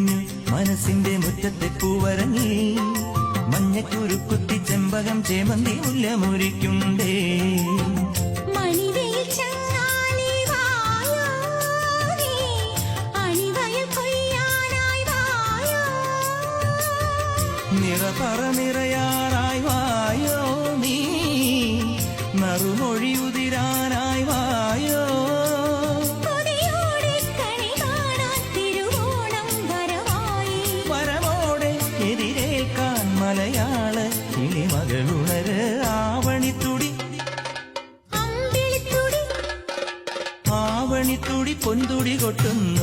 വിരിഞ്ഞു മനസ്സിന്റെ മുറ്റത്തെ പൂവരങ്ങി മഞ്ഞക്കുരുക്കുത്തി ചെമ്പകം ചേമന്തി മുല്ലമുരിക്കുണ്ടേ നിറപറ നിറയാറായി വായോ നീ നറുമൊഴിയുതിരാനായി വായോ വരമോടെ എതിരേൽക്കാൻ മലയാള കിളിമകളുണര് ആവണിത്തുടി ആവണിത്തുടി പൊന്തുടി കൊട്ടുന്നു